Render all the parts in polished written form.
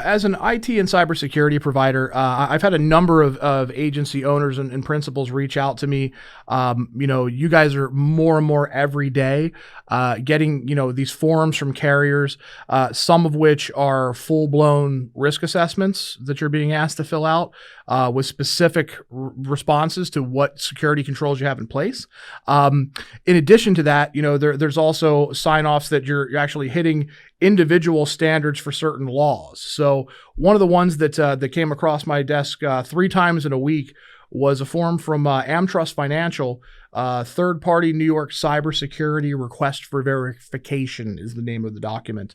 as an IT and cybersecurity provider, I've had a number of agency owners and principals reach out to me. You guys are more and more every day getting, these forms from carriers, some of which are full-blown risk assessments that you're being asked to fill out with specific responses to what security controls you have in place. In addition to that, there's also sign-offs that you're actually hitting individual standards for certain laws. So one of the ones that came across my desk 3 times in a week was a form from Amtrust Financial, third-party New York Cybersecurity Request for Verification is the name of the document,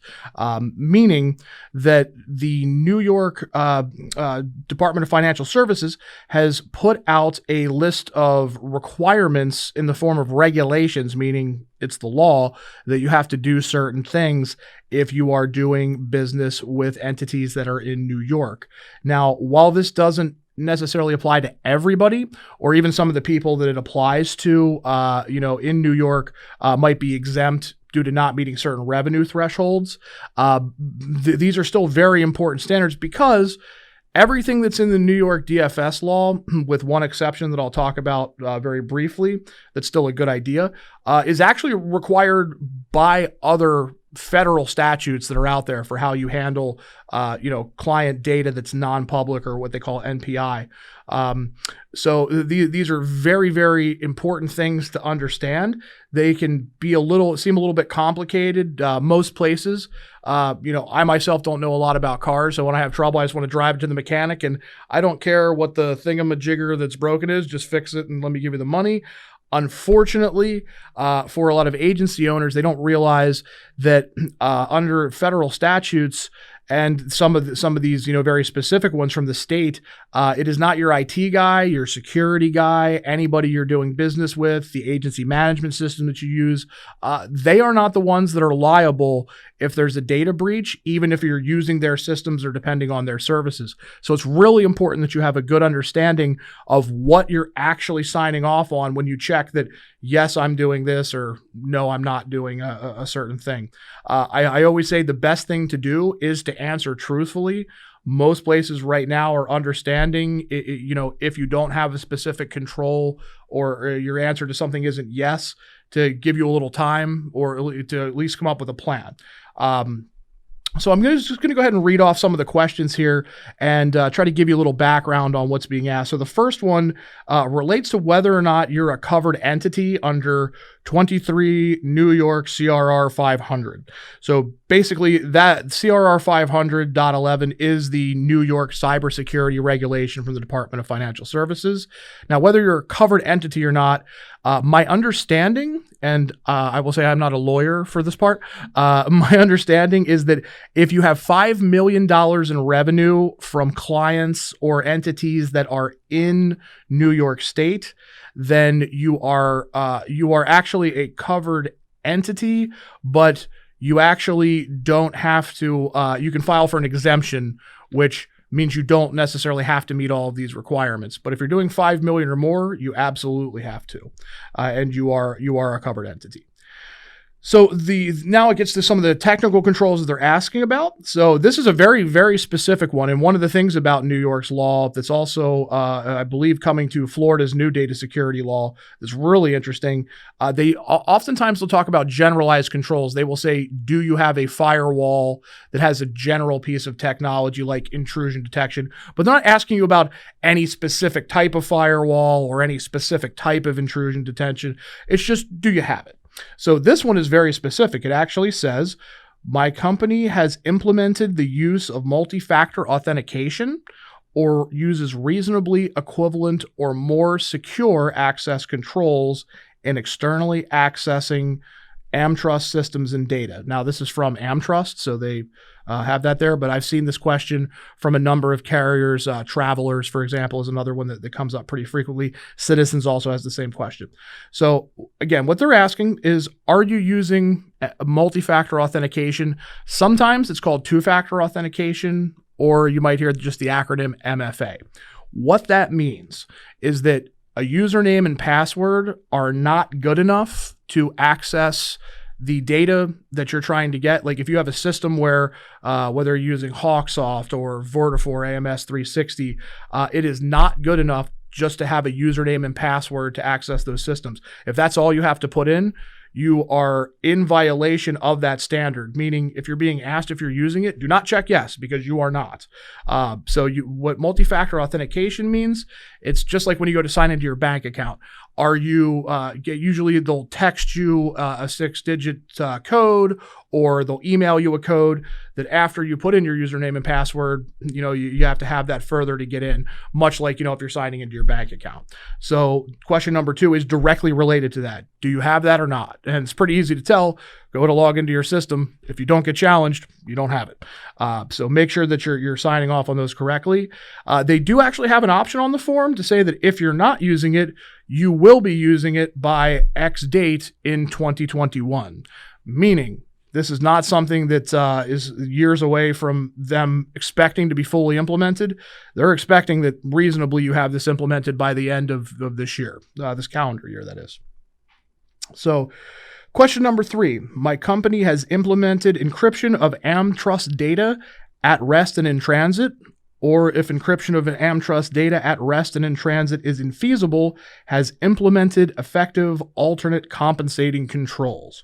meaning that the New York Department of Financial Services has put out a list of requirements in the form of regulations, meaning it's the law that you have to do certain things if you are doing business with entities that are in New York. Now, while this doesn't necessarily apply to everybody, or even some of the people that it applies to, in New York might be exempt due to not meeting certain revenue thresholds. These are still very important standards because everything that's in the New York DFS law, with one exception that I'll talk about very briefly, that's still a good idea, is actually required by other federal statutes that are out there for how you handle, client data that's non-public, or what they call NPI. So these are very, very important things to understand. They can be seem a little bit complicated. Most places, I myself don't know a lot about cars. So when I have trouble, I just want to drive it to the mechanic, and I don't care what the thingamajigger that's broken is, just fix it and let me give you the money. Unfortunately, for a lot of agency owners, they don't realize that under federal statutes and some of these, very specific ones from the state, it is not your IT guy, your security guy, anybody you're doing business with, the agency management system that you use. They are not the ones that are liable if there's a data breach, even if you're using their systems or depending on their services. So it's really important that you have a good understanding of what you're actually signing off on when you check that, yes, I'm doing this, or no, I'm not doing a certain thing. I always say the best thing to do is to answer truthfully. Most places right now are understanding, if you don't have a specific control, or your answer to something isn't yes, to give you a little time, or to at least come up with a plan. So I'm just going to go ahead and read off some of the questions here and try to give you a little background on what's being asked. So the first one relates to whether or not you're a covered entity under 23 New York CRR 500. So basically, that CRR 500.11 is the New York cybersecurity regulation from the Department of Financial Services. Now, whether you're a covered entity or not, my understanding, and I will say I'm not a lawyer for this part, my understanding is that if you have $5 million in revenue from clients or entities that are in New York State, then you are actually a covered entity, but you actually don't have to, you can file for an exemption, which means you don't necessarily have to meet all of these requirements. But if you're doing 5 million or more, you absolutely have to, and you are a covered entity. So now it gets to some of the technical controls that they're asking about. So this is a very, very specific one. And one of the things about New York's law that's also, I believe, coming to Florida's new data security law that's really interesting. They oftentimes will talk about generalized controls. They will say, do you have a firewall that has a general piece of technology like intrusion detection? But they're not asking you about any specific type of firewall or any specific type of intrusion detection. It's just, do you have it? So this one is very specific. It actually says, my company has implemented the use of multifactor authentication or uses reasonably equivalent or more secure access controls in externally accessing Amtrust systems and data. Now, this is from Amtrust, so they have that there, but I've seen this question from a number of carriers. Travelers, for example, is another one that comes up pretty frequently. Citizens also has the same question. So again, what they're asking is, are you using multi-factor authentication? Sometimes it's called two-factor authentication, or you might hear just the acronym MFA. What that means is that a username and password are not good enough to access the data that you're trying to get. Like if you have a system where, whether you're using Hawksoft or Vertafore AMS 360, it is not good enough just to have a username and password to access those systems. If that's all you have to put in, you are in violation of that standard, meaning if you're being asked if you're using it, do not check yes, because you are not. What multi-factor authentication means, it's just like when you go to sign into your bank account. Are you, usually they'll text you a 6-digit code, or they'll email you a code that after you put in your username and password, you have to have that further to get in, much like, if you're signing into your bank account. So question number 2 is directly related to that. Do you have that or not? And it's pretty easy to tell. Go to log into your system. If you don't get challenged, you don't have it. So make sure that you're signing off on those correctly. They do actually have an option on the form to say that if you're not using it, you will be using it by X date in 2021. Meaning, this is not something that is years away from them expecting to be fully implemented. They're expecting that reasonably you have this implemented by the end of this year, this calendar year, that is. So question number 3, my company has implemented encryption of Amtrust data at rest and in transit, or if encryption of an Amtrust data at rest and in transit is infeasible, has implemented effective alternate compensating controls.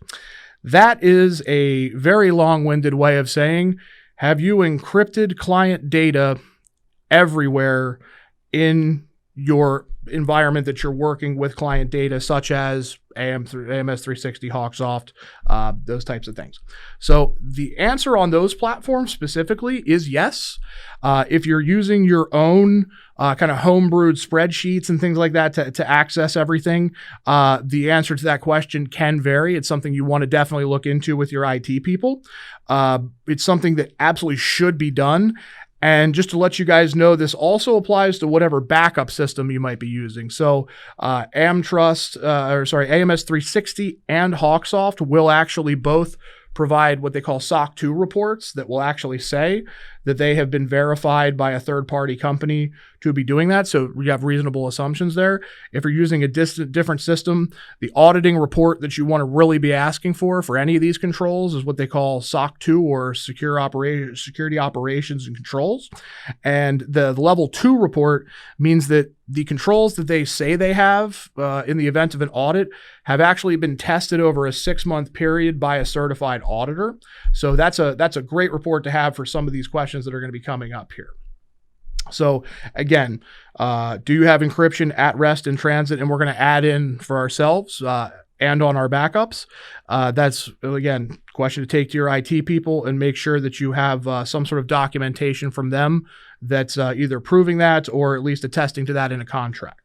That is a very long-winded way of saying, have you encrypted client data everywhere in your environment that you're working with client data, such as AMS 360, Hawksoft, those types of things. So the answer on those platforms specifically is yes. If you're using your own kind of homebrewed spreadsheets and things like that to access everything, the answer to that question can vary. It's something you want to definitely look into with your IT people. It's something that absolutely should be done. And just to let you guys know, this also applies to whatever backup system you might be using. So AMS 360 and Hawksoft will actually both provide what they call SOC 2 reports that will actually say that they have been verified by a third-party company to be doing that. So we have reasonable assumptions there. If you're using a different system, the auditing report that you want to really be asking for any of these controls is what they call SOC 2, or security operations and controls. And the level 2 report means that the controls that they say they have in the event of an audit have actually been tested over a 6-month period by a certified auditor. So that's a great report to have for some of these questions that are going to be coming up here. So again, do you have encryption at rest and transit? And we're going to add in for ourselves and on our backups. That's, again, a question to take to your IT people and make sure that you have some sort of documentation from them that's either proving that or at least attesting to that in a contract.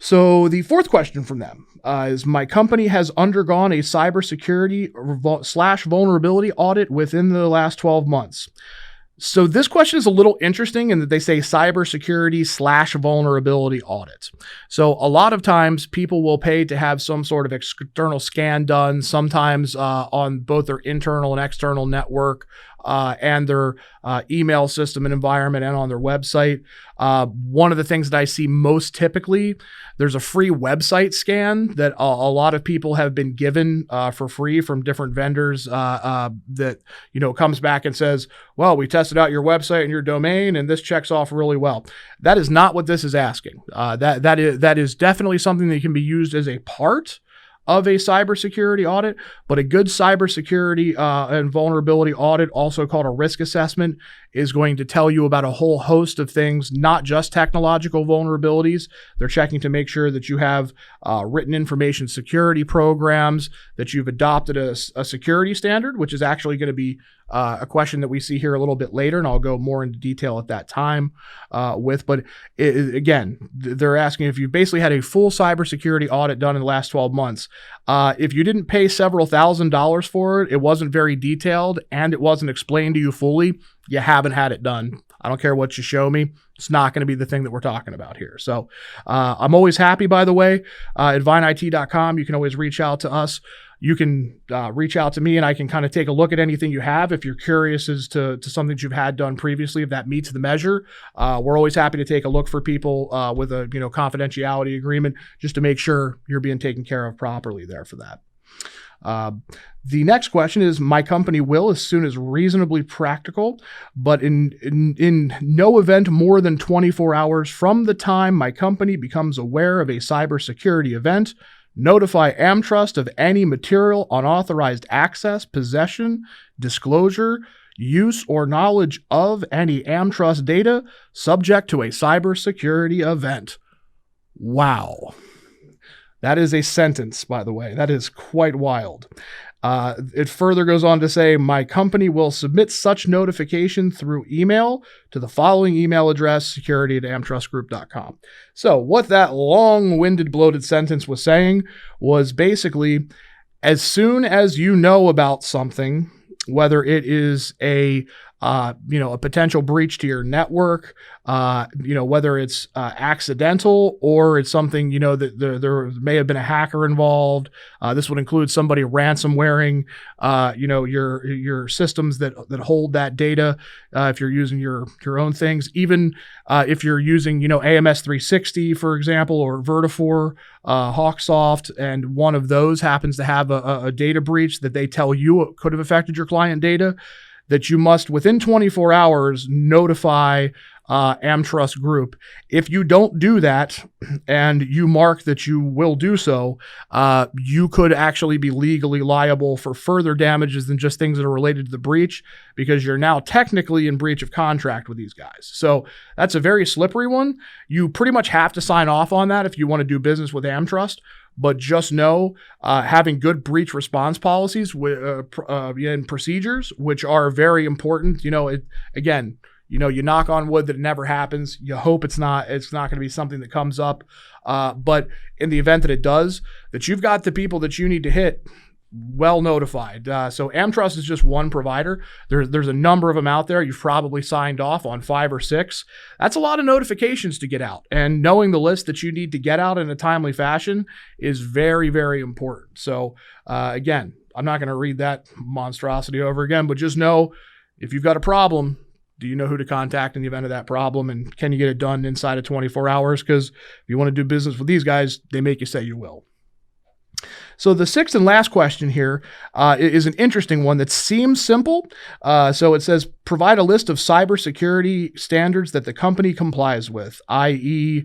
So the 4th question from them is, my company has undergone a cybersecurity / vulnerability audit within the last 12 months. So this question is a little interesting in that they say cybersecurity / vulnerability audit. So a lot of times people will pay to have some sort of external scan done, sometimes on both their internal and external network, and their email system and environment, and on their website. One of the things that I see most typically, there's a free website scan that a lot of people have been given for free from different vendors that, comes back and says, well, we tested out your website and your domain, and this checks off really well. That is not what this is asking. That is definitely something that can be used as a part of a cybersecurity audit, but a good cybersecurity and vulnerability audit, also called a risk assessment, is going to tell you about a whole host of things, not just technological vulnerabilities. They're checking to make sure that you have written information security programs, that you've adopted a security standard, which is actually going to be a question that we see here a little bit later, and I'll go more into detail at that time with. But again, they're asking if you basically had a full cybersecurity audit done in the last 12 months. If you didn't pay several $1,000s for it, it wasn't very detailed, and it wasn't explained to you fully, you haven't had it done. I don't care what you show me. It's not going to be the thing that we're talking about here. So I'm always happy, by the way, at vineit.com. You can always reach out to us. You can reach out to me, and I can kind of take a look at anything you have. If you're curious as to something that you've had done previously, if that meets the measure, we're always happy to take a look for people with a confidentiality agreement, just to make sure you're being taken care of properly there for that. The next question is, my company will, as soon as reasonably practical, but in no event more than 24 hours from the time my company becomes aware of a cybersecurity event, notify Amtrust of any material unauthorized access, possession, disclosure, use, or knowledge of any Amtrust data subject to a cybersecurity event. Wow. That is a sentence, by the way. That is quite wild. It further goes on to say, my company will submit such notification through email to the following email address, security@amtrustgroup.com. So what that long-winded, bloated sentence was saying was basically, as soon as you know about something, whether it is a potential breach to your network, whether it's accidental or it's something, that there may have been a hacker involved. This would include somebody ransomwaring, your systems that hold that data. If you're using your own things, even if you're using, AMS 360, for example, or Vertafore, Hawksoft, and one of those happens to have a data breach that they tell you could have affected your client data, that you must, within 24 hours, notify Amtrust Group. If you don't do that and you mark that you will do so, you could actually be legally liable for further damages than just things that are related to the breach, because you're now technically in breach of contract with these guys. So that's a very slippery one. You pretty much have to sign off on that if you want to do business with Amtrust. But just know, having good breach response policies and procedures, which are very important. You knock on wood that it never happens. You hope it's not going to be something that comes up. But in the event that it does, that you've got the people that you need to hit well notified. So Amtrust is just one provider. There's a number of them out there. You've probably signed off on 5 or 6. That's a lot of notifications to get out. And knowing the list that you need to get out in a timely fashion is very, very important. So again, I'm not going to read that monstrosity over again, but just know, if you've got a problem, do you know who to contact in the event of that problem? And can you get it done inside of 24 hours? Because if you want to do business with these guys, they make you say you will. So the sixth and last question here is an interesting one that seems simple. So it says, provide a list of cybersecurity standards that the company complies with, i.e.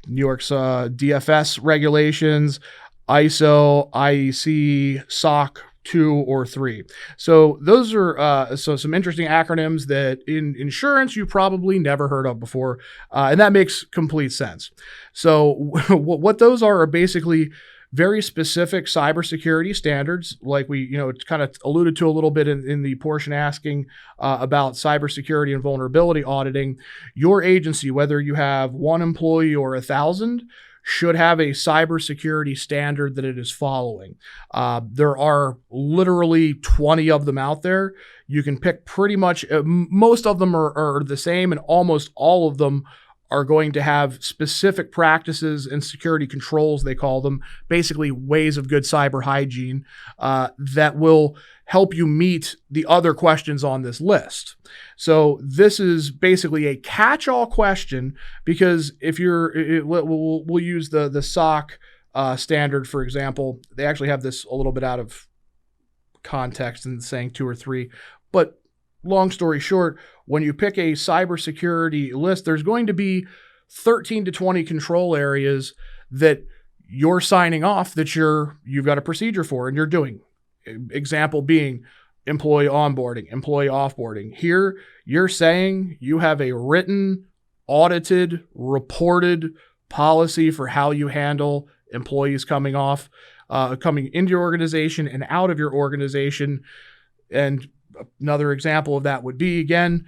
New York's DFS regulations, ISO, IEC, SOC 2 or 3. So those are some interesting acronyms that in insurance you probably never heard of before, and that makes complete sense. So what those are basically very specific cybersecurity standards, like we, kind of alluded to a little bit in the portion asking about cybersecurity and vulnerability auditing. Your agency, whether you have 1 employee or 1,000, should have a cybersecurity standard that it is following. There are literally 20 of them out there. You can pick pretty much, most of them are the same, and almost all of them are going to have specific practices and security controls, they call them, basically ways of good cyber hygiene, that will help you meet the other questions on this list. So this is basically a catch-all question, because if we'll use the SOC standard, for example. They actually have this a little bit out of context and saying 2 or 3, but long story short, when you pick a cybersecurity list, there's going to be 13 to 20 control areas that you're signing off that you've got a procedure for and you're doing. Example being employee onboarding, employee offboarding. Here, you're saying you have a written, audited, reported policy for how you handle employees coming into your organization and out of your organization. And another example of that would be, again,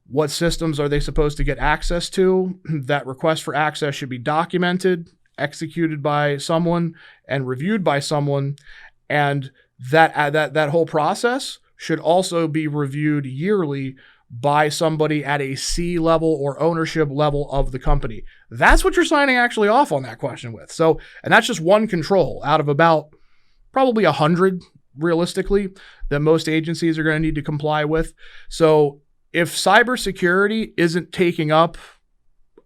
what systems are they supposed to get access to? That request for access should be documented, executed by someone, and reviewed by someone. And that whole process should also be reviewed yearly by somebody at a C level or ownership level of the company. That's what you're signing actually off on that question with. So, and that's just one control out of about probably 100 realistically that most agencies are going to need to comply with. So if cybersecurity isn't taking up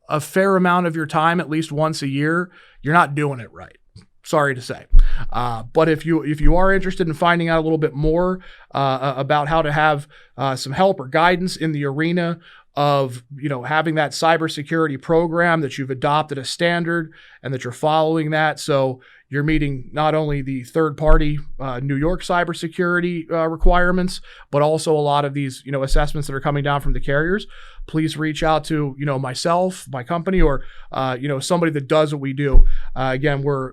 a fair amount of your time at least once a year, you're not doing it right. Sorry to say. But if you are interested in finding out a little bit more about how to have some help or guidance in the arena of having that cybersecurity program, that you've adopted a standard and that you're following that, so you're meeting not only the third-party New York cybersecurity requirements, but also a lot of these assessments that are coming down from the carriers, please reach out to myself, my company, or somebody that does what we do. Again, we're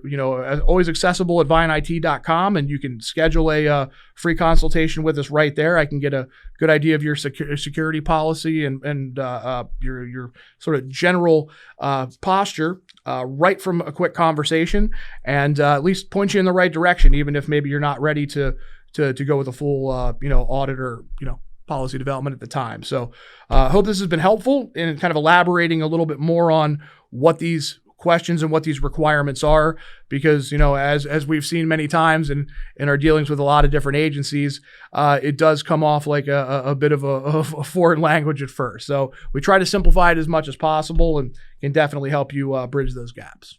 always accessible at vianit.com, and you can schedule a free consultation with us right there. I can get a good idea of your security policy and your sort of general posture right from a quick conversation, and at least point you in the right direction, even if maybe you're not ready to go with a full audit or policy development at the time. So hope this has been helpful in kind of elaborating a little bit more on what these questions and what these requirements are, because as we've seen many times in our dealings with a lot of different agencies, it does come off like a bit of a foreign language at first. So we try to simplify it as much as possible, and can definitely help you bridge those gaps.